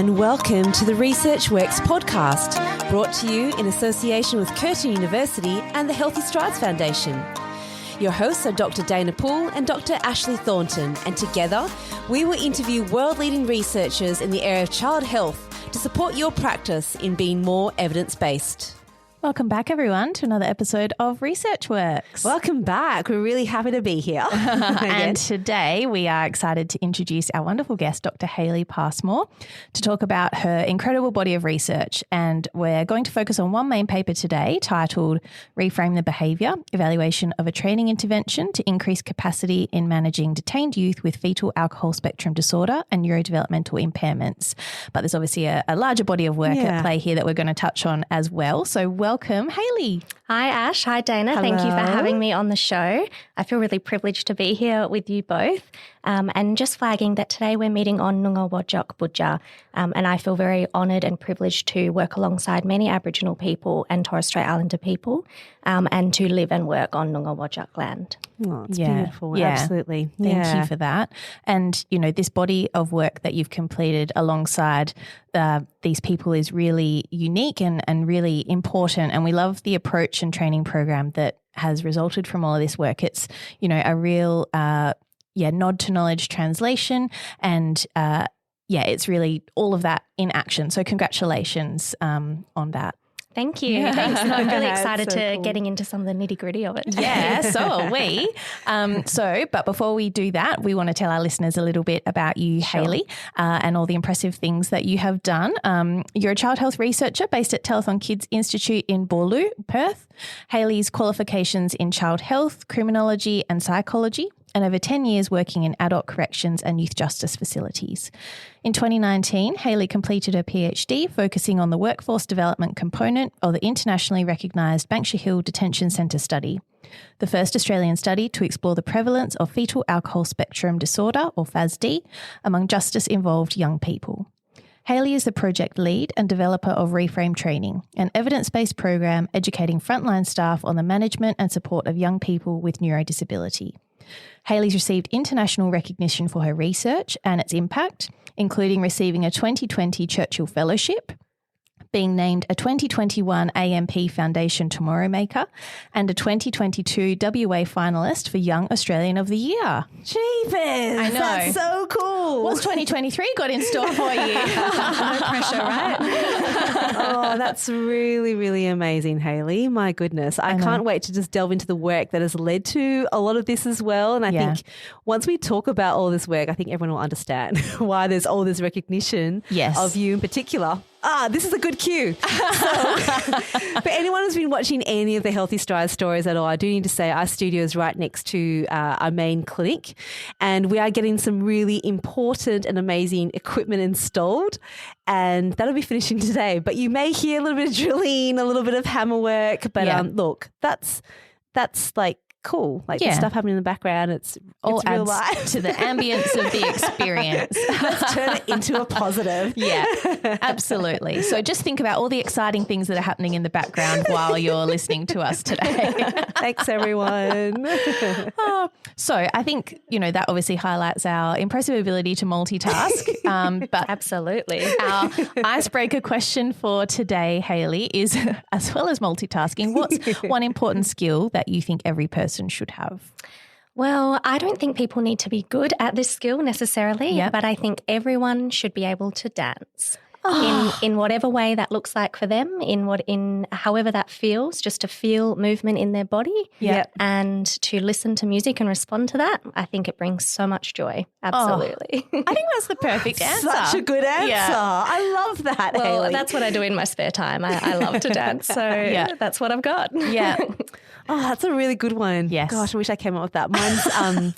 and welcome to the Research Works podcast, brought to you in association with Curtin University and the Healthy Strides Foundation. Your hosts are Dr. Dana Poole and Dr. Ashley Thornton, and together we will interview world-leading researchers in the area of child health to support your practice in being more evidence-based. Welcome back, everyone, to another episode of Research Works. Welcome back. We're really happy to be here. And today we are excited to introduce our wonderful guest, Dr. Hayley Passmore, to talk about her incredible body of research. And we're going to focus on one main paper today titled Reframe the Behaviour, Evaluation of a Training Intervention to Increase Capacity in Managing Detained Youth with Fetal Alcohol Spectrum Disorder and Neurodevelopmental Impairments. But there's obviously a larger body of work at play here that we're going to touch on as well. So welcome, Hayley. Hi, Ash. Hi, Dana. Hello. Thank you for having me on the show. I feel really privileged to be here with you both. And just flagging that today we're meeting on Noongar Whadjuk Budja. And I feel very honoured and privileged to work alongside many Aboriginal people and Torres Strait Islander people and to live and work on Noongar Whadjuk land. Oh, it's beautiful. Yeah. Absolutely. Thank you for that. And, you know, this body of work that you've completed alongside these people is really unique and really important. And we love the approach and training program that has resulted from all of this work. It's, you know, a real nod to knowledge translation and it's really all of that in action. So congratulations on that. Thank you. Yeah. Thanks. No, I'm really excited so to cool. getting into some of the nitty gritty of it. Yeah, so are we. But before we do that, we want to tell our listeners a little bit about you, Hayley, and all the impressive things that you have done. You're a child health researcher based at Telethon Kids Institute in Boorloo, Perth. Hayley's qualifications in child health, criminology and psychology, and over 10 years working in adult corrections and youth justice facilities. In 2019, Hayley completed her PhD focusing on the workforce development component of the internationally recognised Banksia Hill Detention Centre study, the first Australian study to explore the prevalence of fetal alcohol spectrum disorder, or FASD, among justice-involved young people. Hayley is the project lead and developer of Reframe Training, an evidence-based program educating frontline staff on the management and support of young people with neurodisability. Hayley's received international recognition for her research and its impact, including receiving a 2020 Churchill Fellowship, being named a 2021 AMP Foundation Tomorrow Maker, and a 2022 WA finalist for Young Australian of the Year. Jeepers! I know. That's so cool. What's 2023 got in store for you? No pressure, right? Oh, that's really, really amazing, Hayley. My goodness. I can't wait to just delve into the work that has led to a lot of this as well. And I think once we talk about all this work, I think everyone will understand why there's all this recognition of you in particular. This is a good cue. So, for anyone who's been watching any of the Healthy Strides stories at all, I do need to say our studio is right next to our main clinic, and we are getting some really important and amazing equipment installed, and that'll be finishing today. But you may hear a little bit of drilling, a little bit of hammer work, but look, that's like cool. Like the stuff happening in the background, it's real life. To the ambience of the experience. Let's turn it into a positive. Yeah, absolutely. So just think about all the exciting things that are happening in the background while you're listening to us today. Thanks, everyone. So I think, you know, that obviously highlights our impressive ability to multitask. But Absolutely. our icebreaker question for today, Hayley, is, as well as multitasking, what's one important skill that you think every person should have? Well, I don't think people need to be good at this skill necessarily, but I think everyone should be able to dance. In whatever way that looks like for them, in however that feels, just to feel movement in their body and to listen to music and respond to that. I think it brings so much joy. Absolutely. I think that's the perfect answer. Such a good answer. Yeah. I love that, Well, Hayley. that's what I do in my spare time. I love to dance, so that's what I've got. Yeah. Oh, that's a really good one. Yes. Gosh, I wish I came up with that. Mine's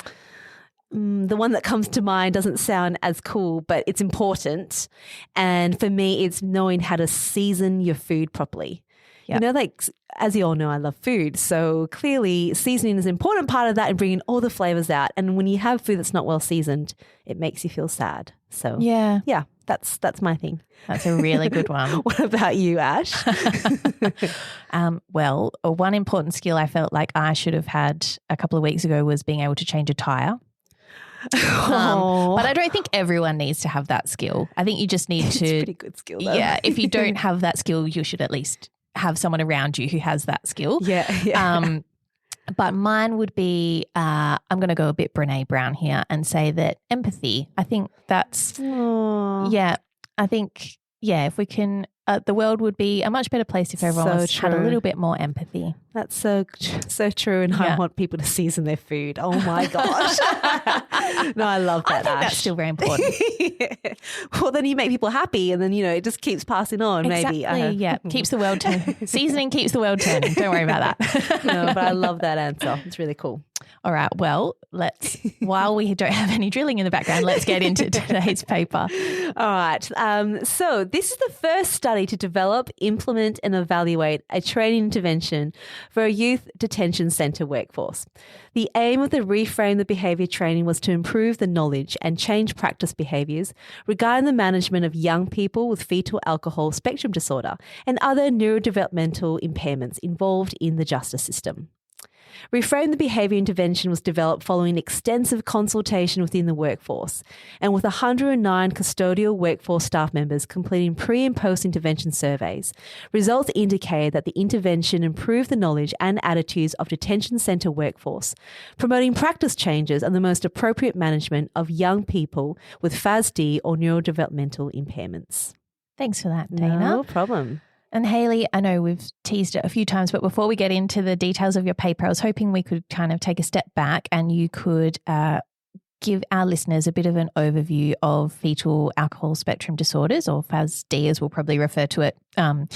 the one that comes to mind doesn't sound as cool, but it's important. And for me, it's knowing how to season your food properly. Yep. You know, like, as you all know, I love food. So clearly seasoning is an important part of that and bringing all the flavors out. And when you have food that's not well seasoned, it makes you feel sad. So yeah, that's my thing. That's a really good one. What about you, Ash? Well, one important skill I felt like I should have had a couple of weeks ago was being able to change a tyre. But I don't think everyone needs to have that skill. I think you just need to. It's a pretty good skill, though. Yeah. If you don't have that skill, you should at least have someone around you who has that skill. Yeah. But mine would be, I'm going to go a bit Brene Brown here and say that empathy. I think that's, if we can, the world would be a much better place if everyone had a little bit more empathy. That's so true, and I want people to season their food. Oh my gosh. No, I love that, I think that's still very important. Well, then you make people happy, and then, it just keeps passing on, exactly, maybe. Yeah, keeps the world seasoning keeps the world turning. Don't worry about that. No, but I love that answer. It's really cool. All right, well, while we don't have any drilling in the background, let's get into today's paper. All right. So this is the first study to develop, implement and evaluate a training intervention for a youth detention centre workforce. The aim of the Reframe the Behaviour training was to improve the knowledge and change practice behaviours regarding the management of young people with fetal alcohol spectrum disorder and other neurodevelopmental impairments involved in the justice system. Reframe the Behaviour intervention was developed following extensive consultation within the workforce and with 109 custodial workforce staff members completing pre- and post-intervention surveys. Results indicated that the intervention improved the knowledge and attitudes of detention centre workforce, promoting practice changes and the most appropriate management of young people with FASD or neurodevelopmental impairments. Thanks for that, Dana. No problem. And Hayley, I know we've teased it a few times, but before we get into the details of your paper, I was hoping we could kind of take a step back and you could give our listeners a bit of an overview of fetal alcohol spectrum disorders, or FASD as we'll probably refer to it over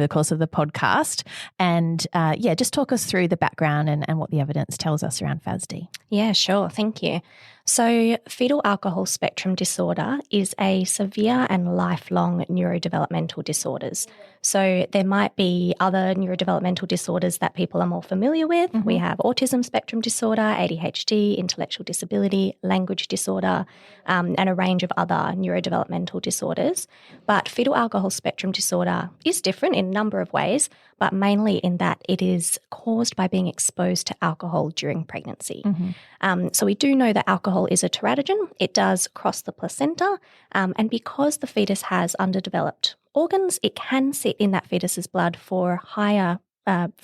the course of the podcast. And just talk us through the background and what the evidence tells us around FASD. Yeah, sure. Thank you. So fetal alcohol spectrum disorder is a severe and lifelong neurodevelopmental disorders. So there might be other neurodevelopmental disorders that people are more familiar with. Mm-hmm. We have autism spectrum disorder, ADHD, intellectual disability, language disorder, and a range of other neurodevelopmental disorders. But fetal alcohol spectrum disorder is different in a number of ways, but mainly in that it is caused by being exposed to alcohol during pregnancy. Mm-hmm. So we do know that alcohol is a teratogen. It does cross the placenta, and because the fetus has underdeveloped organs, it can sit in that fetus's blood for a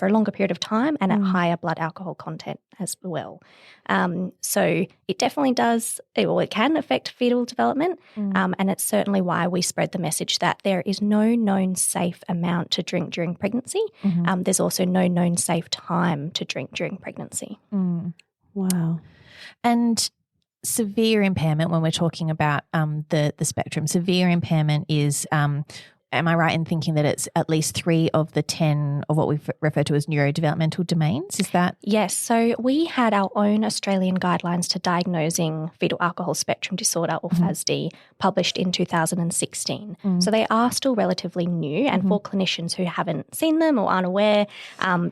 longer period of time and at higher blood alcohol content as well. So it definitely does, it can affect fetal development, and it's certainly why we spread the message that there is no known safe amount to drink during pregnancy. Mm-hmm. There's also no known safe time to drink during pregnancy. Wow. And severe impairment, when we're talking about the spectrum, severe impairment is am I right in thinking that it's at least 3 of the 10 of what we refer to as neurodevelopmental domains? Is that? Yes. So we had our own Australian guidelines to diagnosing fetal alcohol spectrum disorder, or FASD, published in 2016. So they are still relatively new, and for clinicians who haven't seen them or aren't aware,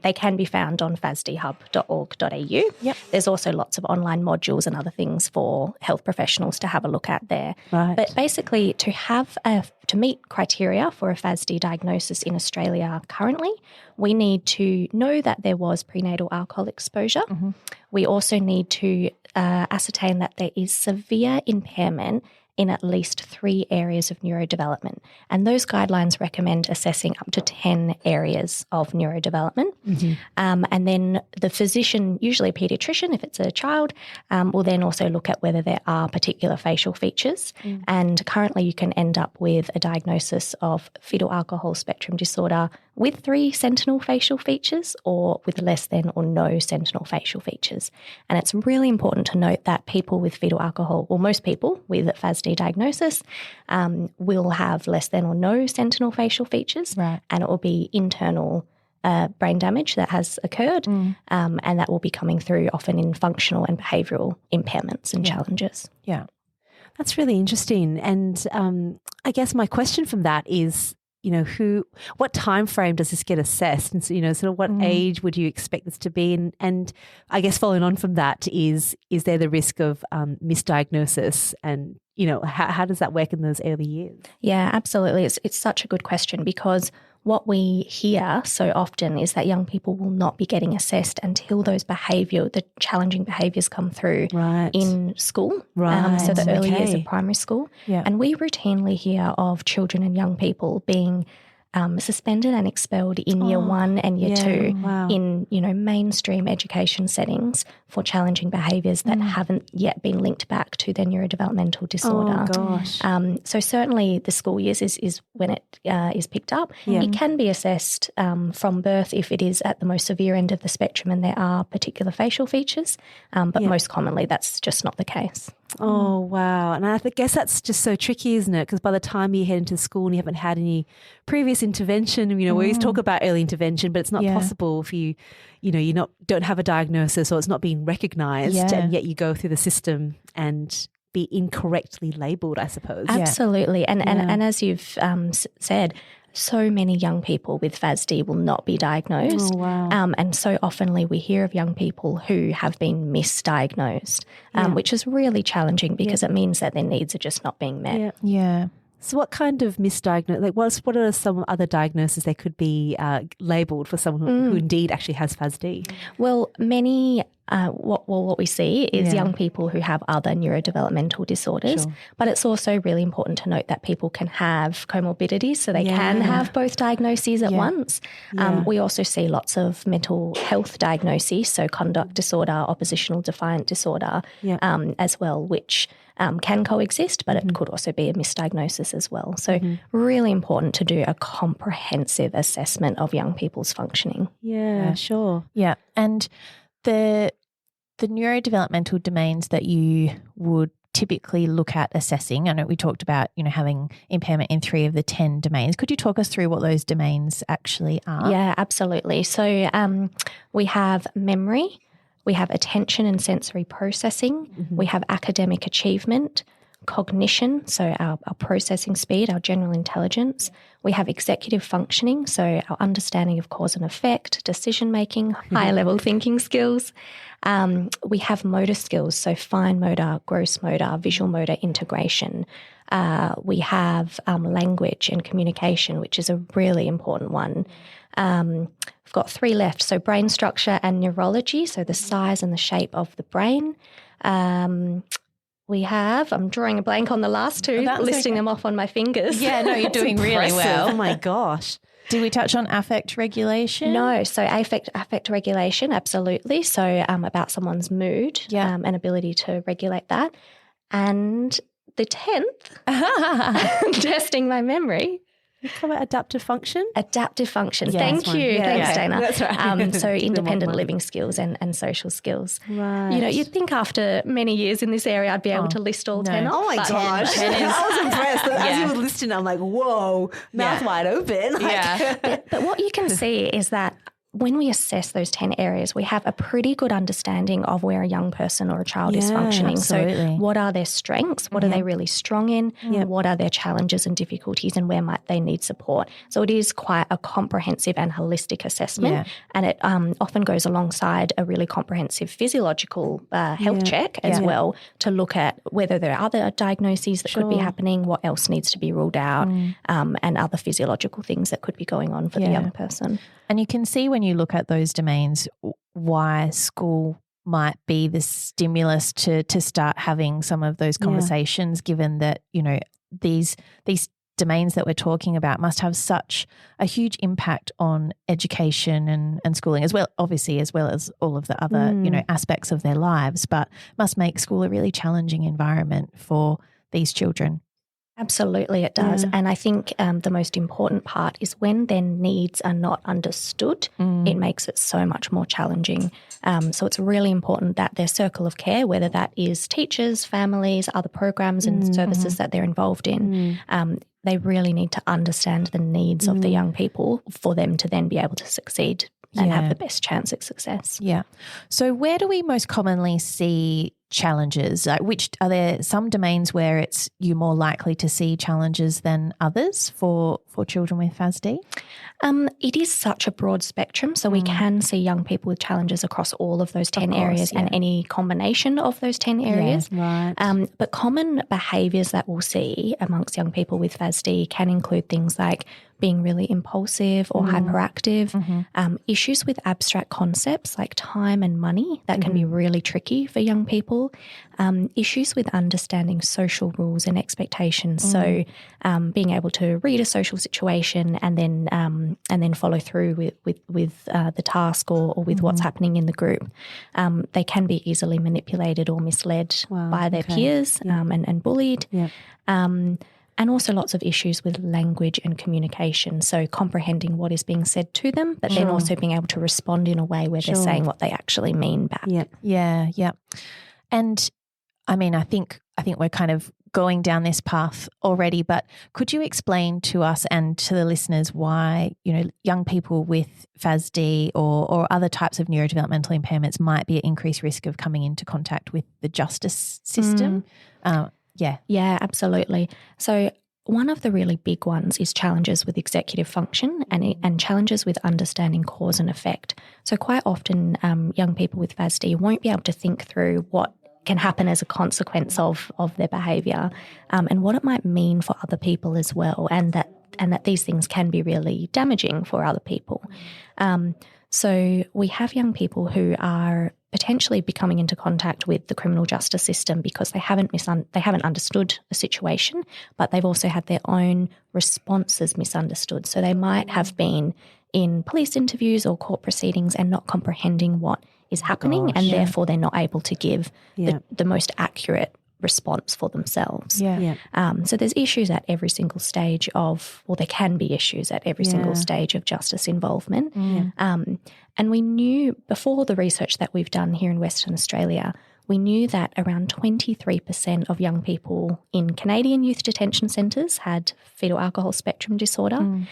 they can be found on fasdhub.org.au. Yep. There's also lots of online modules and other things for health professionals to have a look at there. Right. But basically, to meet criteria for a FASD diagnosis in Australia currently, we need to know that there was prenatal alcohol exposure. Mm-hmm. We also need to ascertain that there is severe impairment in at least 3 areas of neurodevelopment. And those guidelines recommend assessing up to 10 areas of neurodevelopment. Mm-hmm. And then the physician, usually a paediatrician if it's a child, will then also look at whether there are particular facial features. And currently you can end up with a diagnosis of fetal alcohol spectrum disorder with 3 sentinel facial features or with less than or no sentinel facial features. And it's really important to note that people with fetal alcohol, or most people with a FASD diagnosis, will have less than or no sentinel facial features, right. And it will be internal brain damage that has occurred, and that will be coming through often in functional and behavioural impairments and challenges. Yeah, that's really interesting. And I guess my question from that is, what time frame does this get assessed? And sort of what age would you expect this to be? And I guess following on from that is there the risk of misdiagnosis? And how does that work in those early years? Yeah, absolutely. It's such a good question, because what we hear so often is that young people will not be getting assessed until the challenging behaviours come through in school, so the early years of primary school. Yeah. And we routinely hear of children and young people being suspended and expelled in year 1 and year 2 in, mainstream education settings for challenging behaviours that haven't yet been linked back to their neurodevelopmental disorder. Oh, gosh. So certainly the school years is when it is picked up. Yeah. It can be assessed from birth if it is at the most severe end of the spectrum and there are particular facial features, but most commonly that's just not the case. Oh, wow. And I guess that's just so tricky, isn't it? Because by the time you head into school and you haven't had any previous intervention, we always talk about early intervention, but it's not possible if you don't have a diagnosis or it's not being recognised and yet you go through the system and be incorrectly labelled, I suppose. Absolutely. And as you've said, so many young people with FASD will not be diagnosed. Oh, wow. And so oftenly we hear of young people who have been misdiagnosed, which is really challenging because it means that their needs are just not being met. Yeah. So what kind of misdiagnosis, what are some other diagnoses that could be labelled for someone who indeed actually has FASD? Well, many what we see is young people who have other neurodevelopmental disorders, but it's also really important to note that people can have comorbidities, so they can have both diagnoses at once. We also see lots of mental health diagnoses, so conduct disorder, oppositional defiant disorder as well, which can coexist, but it could also be a misdiagnosis as well. So really important to do a comprehensive assessment of young people's functioning. Yeah, sure. Yeah, and the neurodevelopmental domains that you would typically look at assessing, I know we talked about, having impairment in 3 of the 10 domains. Could you talk us through what those domains actually are? Yeah, absolutely. So we have memory, we have attention and sensory processing, we have academic achievement, cognition, so our processing speed, our general intelligence. We have executive functioning, so our understanding of cause and effect, decision-making, higher-level thinking skills. We have motor skills, so fine motor, gross motor, visual motor integration. We have language and communication, which is a really important one. We've got 3 left, so brain structure and neurology, so the size and the shape of the brain. I'm drawing a blank on the last 2, listing them off on my fingers. Yeah, no, you're doing really well. Oh my gosh. Did we touch on affect regulation? No, so affect regulation, absolutely. So about someone's mood and ability to regulate that. And the 10th, testing my memory. You call it adaptive function? Adaptive function. Thank you. Thanks, Dana. That's right. So independent living skills and social skills. Right. You'd think after many years in this area I'd be able to list all 10 off. Oh my gosh. I was impressed. As you were listing, I'm like, whoa, mouth wide open. But what you can see is that when we assess those 10 areas, we have a pretty good understanding of where a young person or a child is functioning. Absolutely. So what are their strengths? What are they really strong in? What are their challenges and difficulties, and where might they need support? So it is quite a comprehensive and holistic assessment, and it often goes alongside a really comprehensive physiological health check as well, to look at whether there are other diagnoses that could be happening, what else needs to be ruled out, and other physiological things that could be going on for the young person. And you can see when you look at those domains why school might be the stimulus to start having some of those conversations, given that, these domains that we're talking about must have such a huge impact on education and schooling as well, obviously, as well as all of the other, aspects of their lives, but must make school a really challenging environment for these children. Absolutely, it does. And I think the most important part is when their needs are not understood, it makes it so much more challenging. So it's really important that their circle of care, whether that is teachers, families, other programs and services that they're involved in, they really need to understand the needs of the young people for them to then be able to succeed and have the best chance at success. Yeah. So where do we most commonly see challenges? Which are there some domains where you're more likely to see challenges than others for children with FASD? It is such a broad spectrum, so we can see young people with challenges across all of those 10 areas and any combination of those 10 areas. Right. But common behaviours that we'll see amongst young people with FASD can include things like being really impulsive or hyperactive, issues with abstract concepts like time and money that can be really tricky for young people, issues with understanding social rules and expectations. So being able to read a social situation and then follow through with the task or with what's happening in the group. They can be easily manipulated or misled by their peers and bullied. And also lots of issues with language and communication. So comprehending what is being said to them, but then also being able to respond in a way where they're saying what they actually mean back. Yeah. And I mean, I think we're kind of going down this path already, but could you explain to us and to the listeners why, young people with FASD or other types of neurodevelopmental impairments might be at increased risk of coming into contact with the justice system? Yeah, absolutely. So one of the really big ones is challenges with executive function and challenges with understanding cause and effect. So quite often young people with FASD won't be able to think through what can happen as a consequence of their behaviour and what it might mean for other people as well, and that these things can be really damaging for other people. So we have young people who are potentially becoming into contact with the criminal justice system because they haven't understood a situation, but they've also had their own responses misunderstood. So they might have been in police interviews or court proceedings and not comprehending what is happening, and therefore they're not able to give the most accurate response for themselves. So there's issues at every single stage there can be issues at every single stage of justice involvement. And we knew before the research that we've done here in Western Australia, we knew that around 23% of young people in Canadian youth detention centres had fetal alcohol spectrum disorder.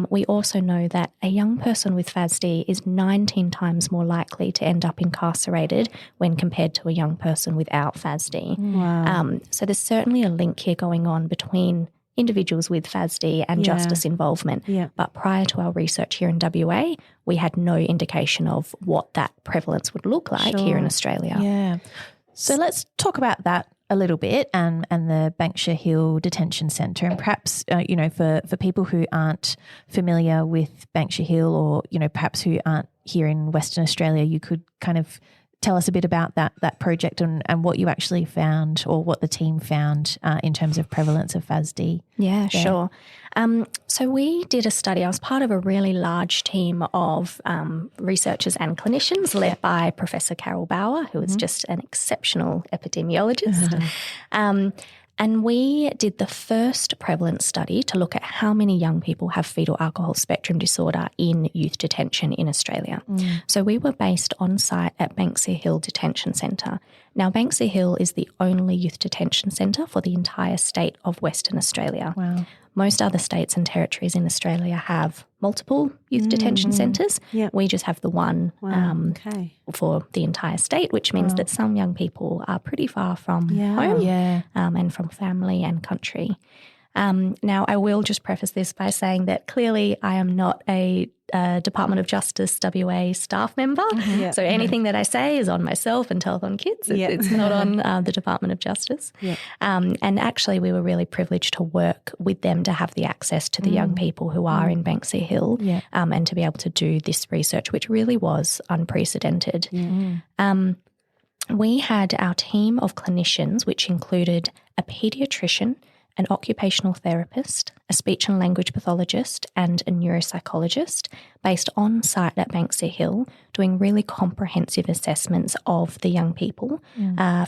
We also know that a young person with FASD is 19 times more likely to end up incarcerated when compared to a young person without FASD. Wow. So there's certainly a link here going on between individuals with FASD and justice involvement. But prior to our research here in WA, we had no indication of what that prevalence would look like here in Australia. Yeah. So let's talk about that a little bit and the Banksia Hill Detention Centre, and perhaps, for people who aren't familiar with Banksia Hill or, perhaps who aren't here in Western Australia, you could kind of tell us a bit about that project and what you actually found or what the team found in terms of prevalence of FASD. Yeah, sure. So we did a study. I was part of a really large team of researchers and clinicians led by Professor Carol Bauer, who is just an exceptional epidemiologist. And we did the first prevalence study to look at how many young people have fetal alcohol spectrum disorder in youth detention in Australia. So we were based on site at Banksia Hill Detention Centre. Now, Banksia Hill is the only youth detention centre for the entire state of Western Australia. Wow. Most other states and territories in Australia have multiple youth detention centres. We just have the one for the entire state, which means that some young people are pretty far from home and from family and country. Now, I will just preface this by saying that clearly I am not a Department of Justice WA staff member. So anything that I say is on myself and Telethon Kids. It's not on the Department of Justice. And actually we were really privileged to work with them to have the access to the young people who are in Banksia Hill and to be able to do this research, which really was unprecedented. We had our team of clinicians, which included a paediatrician, an occupational therapist, a speech and language pathologist, and a neuropsychologist based on site at Banksia Hill, doing really comprehensive assessments of the young people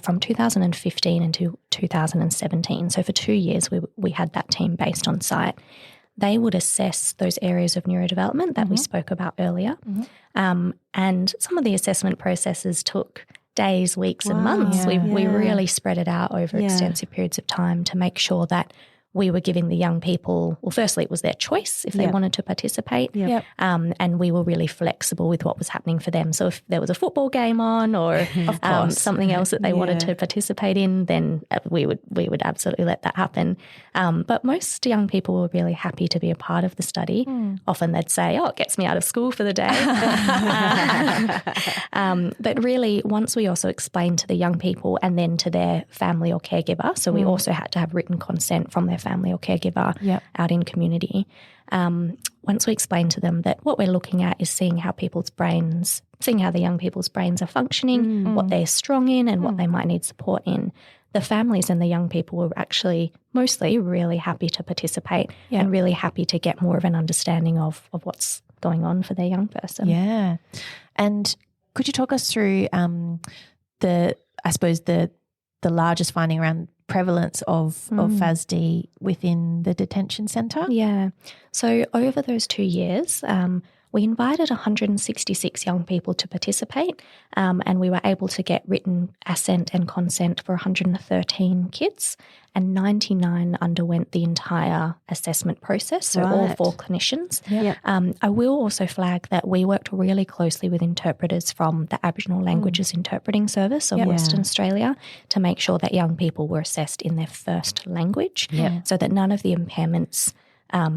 from 2015 into 2017. So for 2 years, we had that team based on site. They would assess those areas of neurodevelopment that we spoke about earlier. And some of the assessment processes took days, weeks and months. We really spread it out over extensive periods of time to make sure that we were giving the young people, well, firstly, it was their choice if they wanted to participate. And we were really flexible with what was happening for them. So if there was a football game on or something else that they wanted to participate in, then we would absolutely let that happen. But most young people were really happy to be a part of the study. Often they'd say, it gets me out of school for the day. But really, once we also explained to the young people and then to their family or caregiver, so we also had to have written consent from their family or caregiver out in community. Once we explain to them that what we're looking at is seeing how the young people's brains are functioning, what they're strong in and what they might need support in, the families and the young people were actually mostly really happy to participate and really happy to get more of an understanding of what's going on for their young person. Yeah. And could you talk us through the largest finding around prevalence of FASD within the detention centre? Yeah. So over those 2 years, we invited 166 young people to participate, and we were able to get written assent and consent for 113 kids, and 99 underwent the entire assessment process, so all 4 clinicians. I will also flag that we worked really closely with interpreters from the Aboriginal Languages Interpreting Service of Western Australia to make sure that young people were assessed in their first language, so that none of the impairments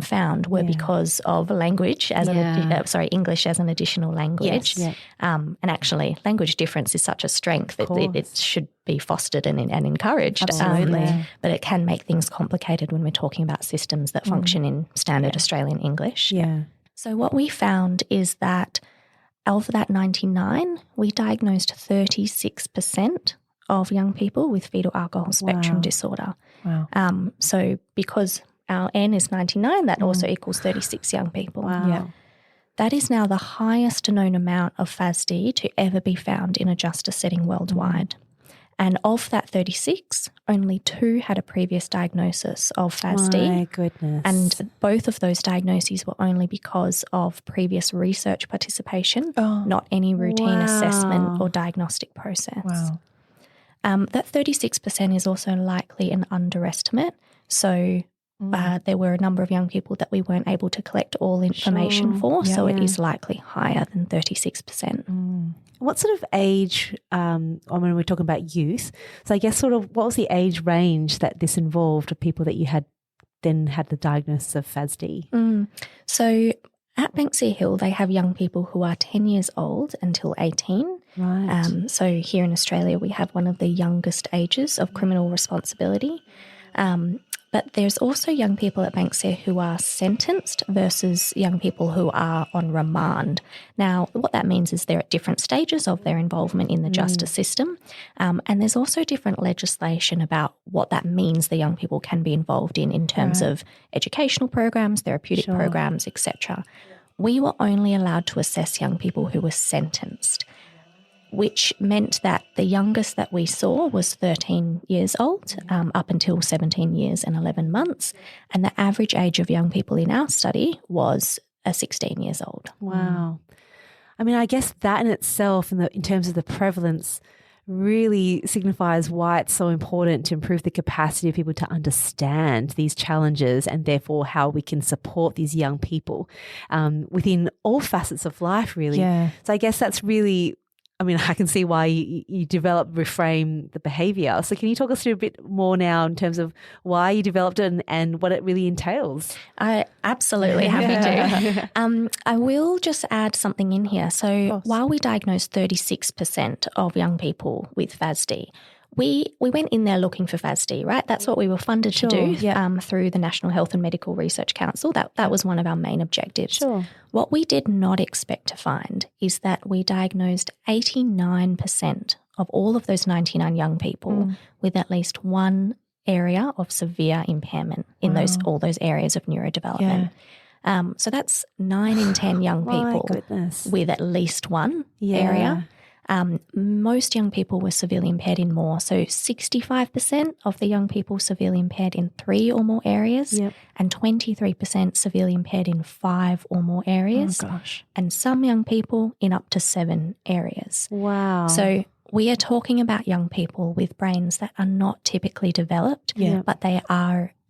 found were because of language as English as an additional language. And actually, language difference is such a strength that it should be fostered and encouraged. Absolutely. But it can make things complicated when we're talking about systems that function in standard Australian English. So what we found is that of that 99, we diagnosed 36% of young people with fetal alcohol spectrum disorder. So because our N is 99, that also equals 36 young people. That is now the highest known amount of FASD to ever be found in a justice setting worldwide. And of that 36, only 2 had a previous diagnosis of FASD. My goodness. And both of those diagnoses were only because of previous research participation, not any routine assessment or diagnostic process. That 36% is also likely an underestimate. So there were a number of young people that we weren't able to collect all information for, so it is likely higher than 36%. What sort of age, when we're talking about youth, so I guess what was the age range that this involved of people that you had then had the diagnosis of FASD? So at Banksia Hill, they have young people who are 10 years old until 18. So here in Australia, we have one of the youngest ages of criminal responsibility. But there's also young people at Banksia who are sentenced versus young people who are on remand. Now, what that means is they're at different stages of their involvement in the justice system. And there's also different legislation about what that means the young people can be involved in terms of educational programs, therapeutic programs, etc. We were only allowed to assess young people who were sentenced, which meant that the youngest that we saw was 13 years old, up until 17 years and 11 months. And the average age of young people in our study was 16 years old. Wow. I mean, I guess that in itself, in terms of the prevalence, really signifies why it's so important to improve the capacity of people to understand these challenges and therefore how we can support these young people within all facets of life, really. So I guess that's really... I can see why you developed Reframe the Behaviour. So can you talk us through a bit more now in terms of why you developed it and what it really entails? I absolutely happy to. I will just add something in here. So while we diagnosed 36% of young people with FASD, we went in there looking for FASD, right? That's what we were funded to do through the National Health and Medical Research Council. That was one of our main objectives. What we did not expect to find is that we diagnosed 89% of all of those 99 young people with at least one area of severe impairment in all those areas of neurodevelopment. So that's 9 in 10 young people with at least one area. Most young people were severely impaired in more. So 65% of the young people severely impaired in 3 or more areas and 23% severely impaired in 5 or more areas. And some young people in up to 7 areas. Wow. So we are talking about young people with brains that are not typically developed, but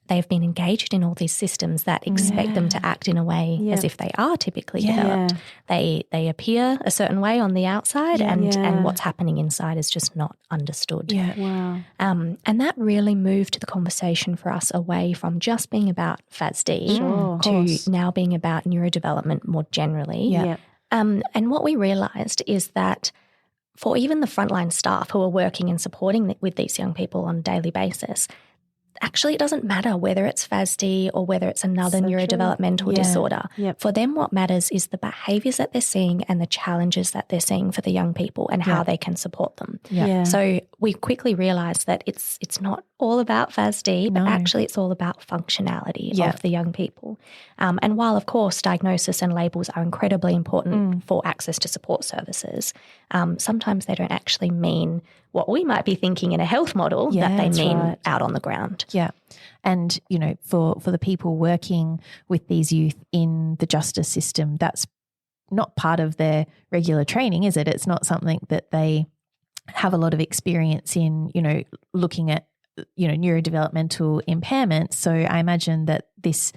they've been engaged in all these systems that expect them to act in a way as if they are typically developed. They appear a certain way on the outside and what's happening inside is just not understood. And that really moved the conversation for us away from just being about FASD to now being about neurodevelopment more generally. And what we realised is that for even the frontline staff who are working and supporting with these young people on a daily basis, actually it doesn't matter whether it's FASD or whether it's another neurodevelopmental disorder. For them, what matters is the behaviours that they're seeing and the challenges that they're seeing for the young people and how they can support them. So we quickly realised that it's not all about FASD, but actually it's all about functionality of the young people. And while, of course, diagnosis and labels are incredibly important for access to support services, sometimes they don't actually mean what we might be thinking in a health model that they mean out on the ground. Yeah. And, you know, for the people working with these youth in the justice system, that's not part of their regular training, is it? It's not something that they have a lot of experience in, you know, looking at, you know, neurodevelopmental impairments. So I imagine that this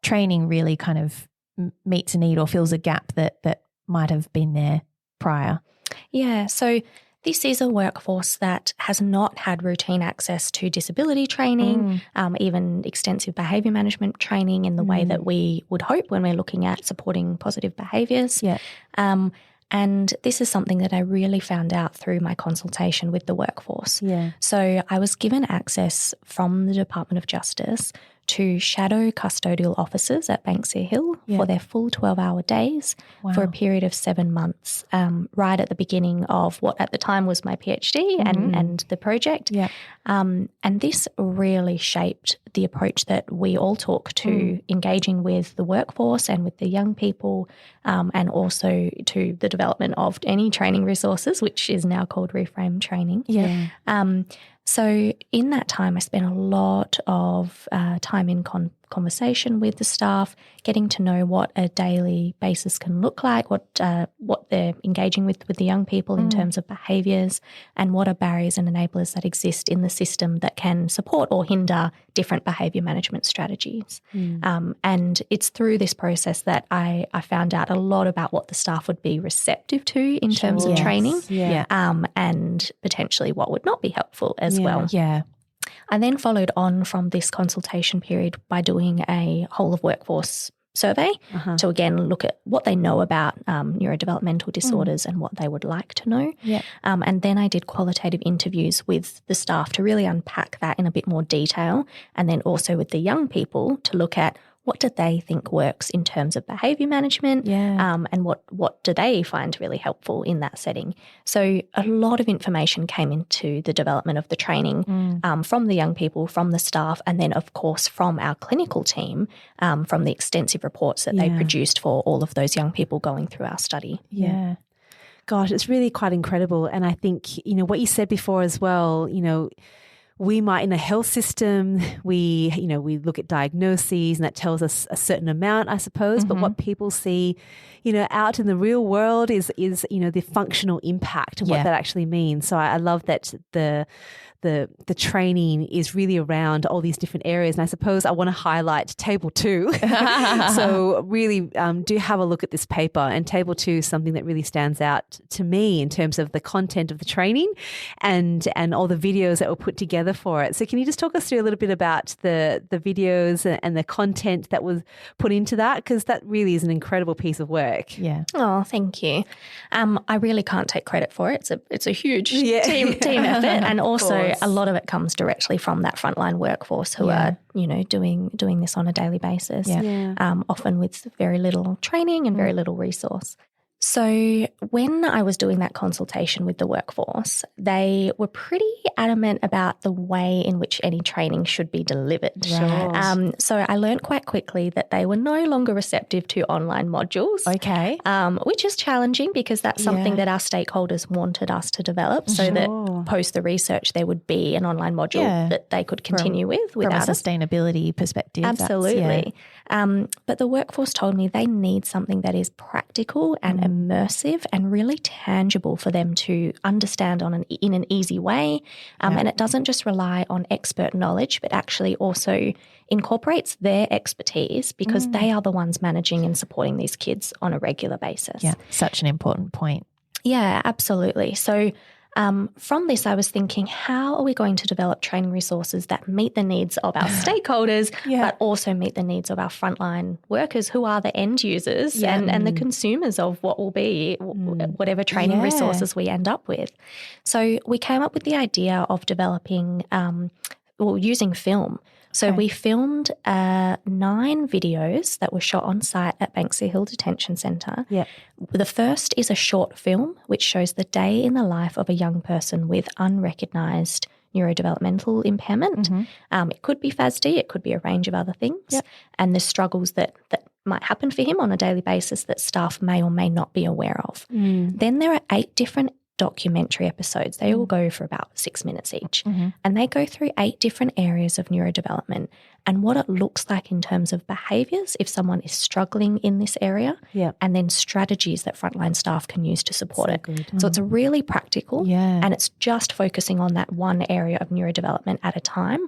training really kind of meets a need or fills a gap that might have been there prior. Yeah. So this is a workforce that has not had routine access to disability training, even extensive behaviour management training in the way that we would hope when we're looking at supporting positive behaviours. And this is something that I really found out through my consultation with the workforce. So I was given access from the Department of Justice to shadow custodial officers at Banksia Hill for their full 12-hour days for a period of 7 months, right at the beginning of what at the time was my PhD and the project. And this really shaped the approach that we all took to engaging with the workforce and with the young people, and also to the development of any training resources, which is now called Reframe training. So in that time, I spent a lot of time in conversation with the staff, getting to know what a daily basis can look like, what they're engaging with the young people in terms of behaviours, and what are barriers and enablers that exist in the system that can support or hinder different behaviour management strategies. And it's through this process that I found out a lot about what the staff would be receptive to in terms of training, and potentially what would not be helpful as well. I then followed on from this consultation period by doing a whole of workforce survey to again look at what they know about neurodevelopmental disorders and what they would like to know. And then I did qualitative interviews with the staff to really unpack that in a bit more detail, and then also with the young people to look at what do they think works in terms of behaviour management, and what do they find really helpful in that setting. So a lot of information came into the development of the training from the young people, from the staff, and then, of course, from our clinical team, from the extensive reports that they produced for all of those young people going through our study. Gosh, it's really quite incredible. And I think, you know, what you said before as well, you know, we might in a health system, we look at diagnoses and that tells us a certain amount, I suppose. But what people see, you know, out in the real world is you know, the functional impact of what that actually means. So I love that the training is really around all these different areas. And I suppose I want to highlight Table 2. So really do have a look at this paper. And Table 2 is something that really stands out to me in terms of the content of the training and all the videos that were put together for it. So can you just talk us through a little bit about the videos and the content that was put into that? Because that really is an incredible piece of work. Oh, thank you. I really can't take credit for it. It's a huge team effort, and also a lot of it comes directly from that frontline workforce who are, you know, doing this on a daily basis, often with very little training and very little resource. So when I was doing that consultation with the workforce, they were pretty adamant about the way in which any training should be delivered. So I learned quite quickly that they were no longer receptive to online modules. Which is challenging because that's something that our stakeholders wanted us to develop, so that post the research there would be an online module that they could continue with without from a sustainability perspective. Absolutely. But the workforce told me they need something that is practical and immersive and really tangible for them to understand in an easy way. And it doesn't just rely on expert knowledge, but actually also incorporates their expertise because they are the ones managing and supporting these kids on a regular basis. Such an important point. Yeah, absolutely. So from this, I was thinking, how are we going to develop training resources that meet the needs of our stakeholders, but also meet the needs of our frontline workers who are the end users and the consumers of what will be whatever training resources we end up with. So we came up with the idea of developing using film. So we filmed 9 videos that were shot on site at Banksia Hill Detention Centre. Yep. The first is a short film which shows the day in the life of a young person with unrecognised neurodevelopmental impairment. It could be FASD, it could be a range of other things, and the struggles that might happen for him on a daily basis that staff may or may not be aware of. Then there are 8 different documentary episodes. They all go for about 6 minutes each, and they go through 8 different areas of neurodevelopment and what it looks like in terms of behaviours if someone is struggling in this area, and then strategies that frontline staff can use to support it. So it's a really practical, and it's just focusing on that one area of neurodevelopment at a time.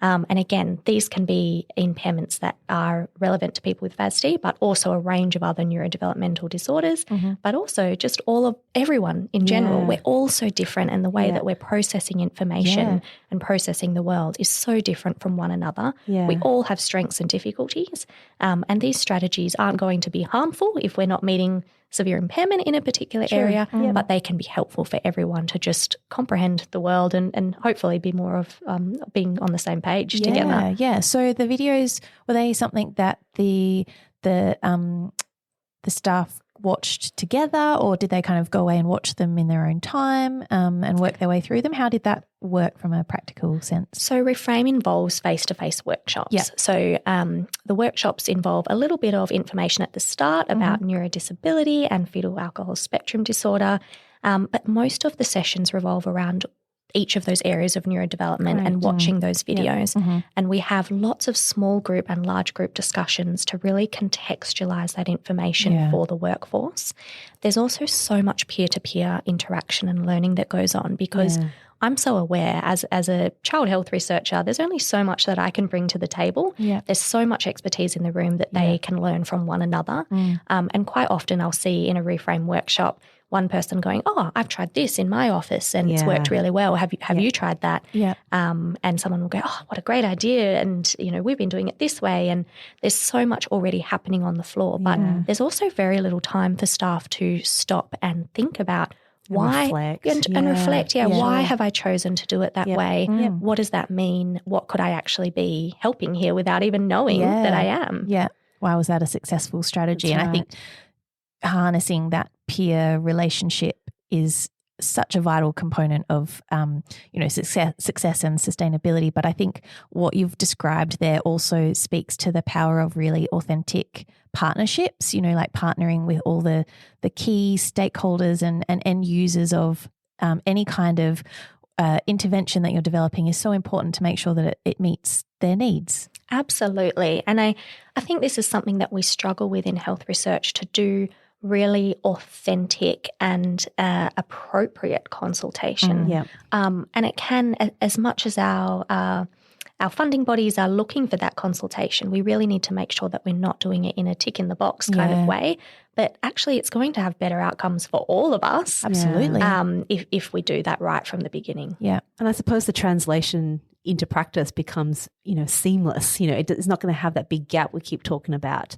And again, these can be impairments that are relevant to people with FASD, but also a range of other neurodevelopmental disorders, but also just everyone in general. We're all so different, and the way that we're processing information and processing the world is so different from one another. We all have strengths and difficulties, and these strategies aren't going to be harmful if we're not meeting severe impairment in a particular area, but they can be helpful for everyone to just comprehend the world and hopefully be more of being on the same page together. Yeah. So the videos, were they something that the staff watched together, or did they kind of go away and watch them in their own time and work their way through them? How did that work from a practical sense? So Reframe involves face-to-face workshops. So the workshops involve a little bit of information at the start about neurodisability and fetal alcohol spectrum disorder, but most of the sessions revolve around each of those areas of neurodevelopment and watching those videos. And we have lots of small group and large group discussions to really contextualise that information for the workforce. There's also so much peer-to-peer interaction and learning that goes on because I'm so aware as a child health researcher, there's only so much that I can bring to the table. There's so much expertise in the room that they can learn from one another. And quite often I'll see in a Reframe workshop one person going, oh, I've tried this in my office and it's worked really well. Have you tried that? And someone will go, oh, what a great idea. And, we've been doing it this way. And there's so much already happening on the floor. But there's also very little time for staff to stop and think about why and reflect. Why have I chosen to do it that way? What does that mean? What could I actually be helping here without even knowing that I am? Why was that a successful strategy? That's and I think harnessing that peer relationship is such a vital component of success and sustainability. But I think what you've described there also speaks to the power of really authentic partnerships, like partnering with all the key stakeholders and end users of any kind of intervention that you're developing is so important to make sure that it meets their needs. Absolutely. And I think this is something that we struggle with in health research, to do really authentic and appropriate consultation. And it can, as much as our funding bodies are looking for that consultation, we really need to make sure that we're not doing it in a tick in the box kind of way, but actually it's going to have better outcomes for all of us. Absolutely. If we do that right from the beginning. And I suppose the translation into practice becomes, seamless. It's not going to have that big gap we keep talking about.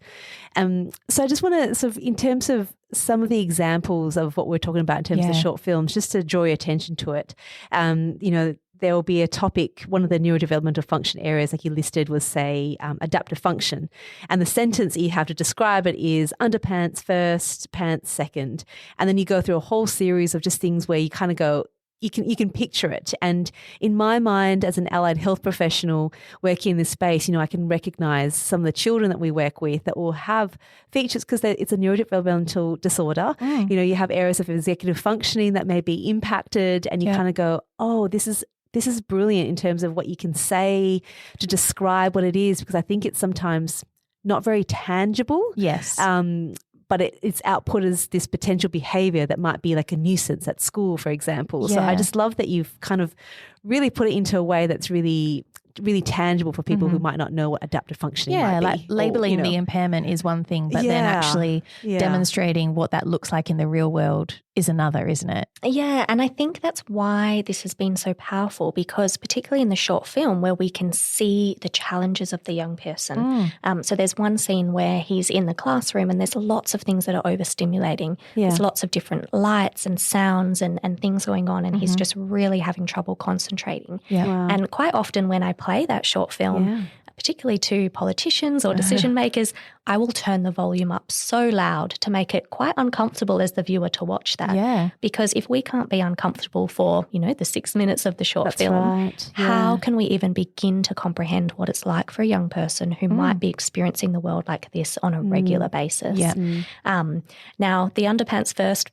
So I just want to sort of, in terms of some of the examples of what we're talking about in terms of the short films, just to draw your attention to it, there will be a topic, one of the neurodevelopmental function areas like you listed was, say, adaptive function. And the sentence you have to describe it is underpants first, pants second. And then you go through a whole series of just things where you kind of go, you can picture it. And in my mind, as an allied health professional working in this space, I can recognize some of the children that we work with that will have features because it's a neurodevelopmental disorder. You have areas of executive functioning that may be impacted, and you kind of go, oh, this is brilliant in terms of what you can say to describe what it is, because I think it's sometimes not very tangible. But its output is this potential behaviour that might be like a nuisance at school, for example. So I just love that you've kind of really put it into a way that's really, really tangible for people who might not know what adaptive functioning might be. Like labelling the impairment is one thing, but then actually demonstrating what that looks like in the real world is another, isn't it? Yeah, and I think that's why this has been so powerful, because particularly in the short film where we can see the challenges of the young person. So there's one scene where he's in the classroom and there's lots of things that are overstimulating. There's lots of different lights and sounds and things going on, and he's just really having trouble concentrating. Wow. And quite often when I play that short film, particularly to politicians or decision makers, I will turn the volume up so loud to make it quite uncomfortable as the viewer to watch that. Yeah. Because if we can't be uncomfortable for, the 6 minutes of the short film, how can we even begin to comprehend what it's like for a young person who might be experiencing the world like this on a regular basis? Now, the underpants first,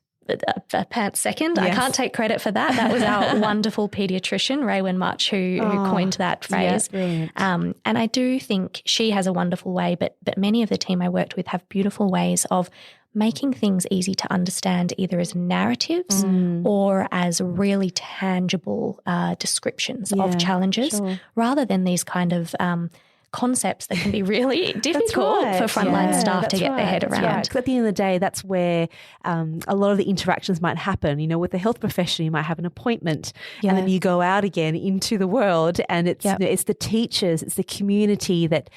pants second. I can't take credit for that. That was our wonderful paediatrician, Raywyn Much, who coined that phrase. And I do think she has a wonderful way, but many of the team I worked with have beautiful ways of making things easy to understand, either as narratives or as really tangible descriptions of challenges, rather than these kind of concepts that can be really difficult for frontline staff to get their head around. Because at the end of the day, that's where a lot of the interactions might happen. With the health professional, you might have an appointment and then you go out again into the world, and it's it's the teachers, it's the community that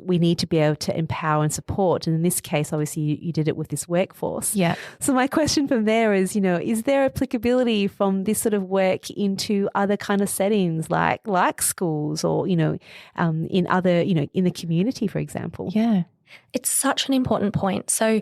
we need to be able to empower and support. And in this case, obviously, you did it with this workforce. Yeah. So my question from there is there applicability from this sort of work into other kind of settings like schools or, in other, in the community, for example? Yeah. It's such an important point. So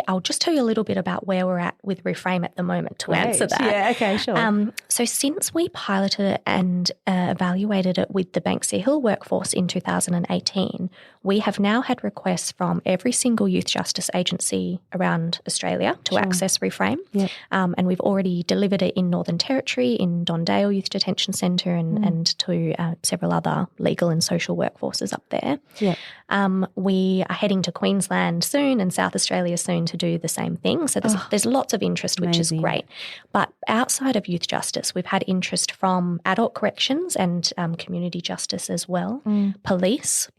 I'll just tell you a little bit about where we're at with Reframe at the moment to answer that. Yeah, okay, sure. So since we piloted it and evaluated it with the Banksia Hill workforce in 2018, we have now had requests from every single youth justice agency around Australia to access Reframe. Yep. And we've already delivered it in Northern Territory, in Dondale Youth Detention Centre and to several other legal and social workforces up there. Yep. We are heading to Queensland soon and South Australia soon to do the same thing. So there's lots of interest, which is great. But outside of youth justice, we've had interest from adult corrections and community justice as well, police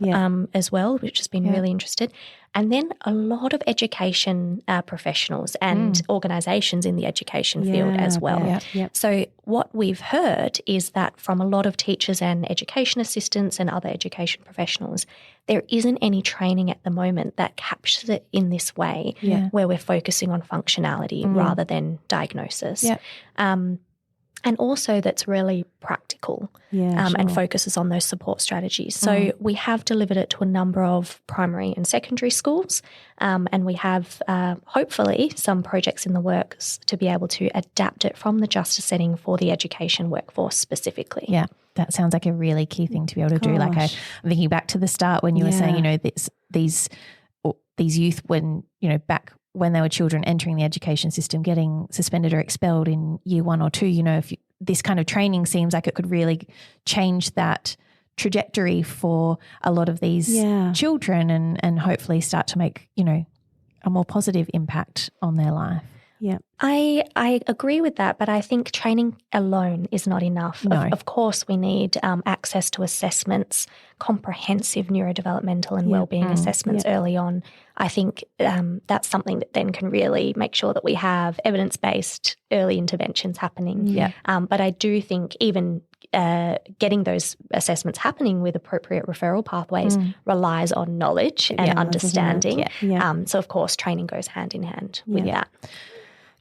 as well, which has been really interested. And then a lot of education professionals and organisations in the education field as well. So what we've heard is that from a lot of teachers and education assistants and other education professionals, there isn't any training at the moment that captures it in this way, where we're focusing on functionality rather than diagnosis. And also that's really practical and focuses on those support strategies. So we have delivered it to a number of primary and secondary schools, and we have hopefully some projects in the works to be able to adapt it from the justice setting for the education workforce specifically. Yeah, that sounds like a really key thing to be able to do. Like I'm thinking back to the start when you were saying, these youth when, back when they were children entering the education system, getting suspended or expelled in year 1 or 2, if this kind of training seems like it could really change that trajectory for a lot of these children and hopefully start to make, a more positive impact on their life. Yeah, I agree with that, but I think training alone is not enough. No. Of course, we need access to assessments, comprehensive neurodevelopmental and wellbeing assessments early on. I think that's something that then can really make sure that we have evidence-based early interventions happening. Yeah. But I do think even getting those assessments happening with appropriate referral pathways relies on knowledge and understanding. So, of course, training goes hand in hand with that.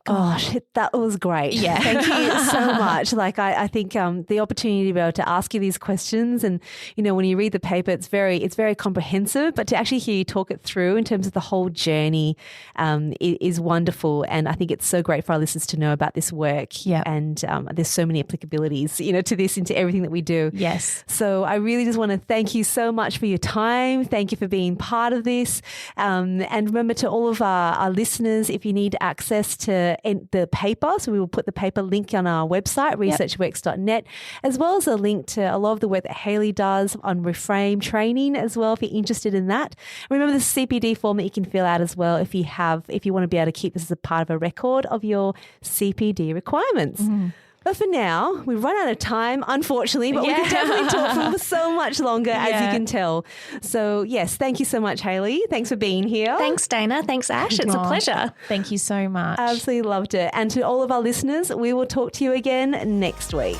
Gosh, that was great. Yeah. Thank you so much. I think the opportunity to be able to ask you these questions and, when you read the paper, it's very comprehensive, but to actually hear you talk it through in terms of the whole journey is wonderful. And I think it's so great for our listeners to know about this work. Yeah. And there's so many applicabilities, to this, into everything that we do. Yes. So I really just want to thank you so much for your time. Thank you for being part of this. And remember, to all of our listeners, if you need access to the paper, so we will put the paper link on our website, researchworks.net, as well as a link to a lot of the work that Hayley does on Reframe training as well, if you're interested in that. Remember the CPD form that you can fill out as well if you want to be able to keep this as a part of a record of your CPD requirements. But for now, we've run out of time, unfortunately, but we can definitely talk for so much longer, as you can tell. So, yes, thank you so much, Hayley. Thanks for being here. Thanks, Dana. Thanks, Ash. It's a pleasure. Thank you so much. Absolutely loved it. And to all of our listeners, we will talk to you again next week.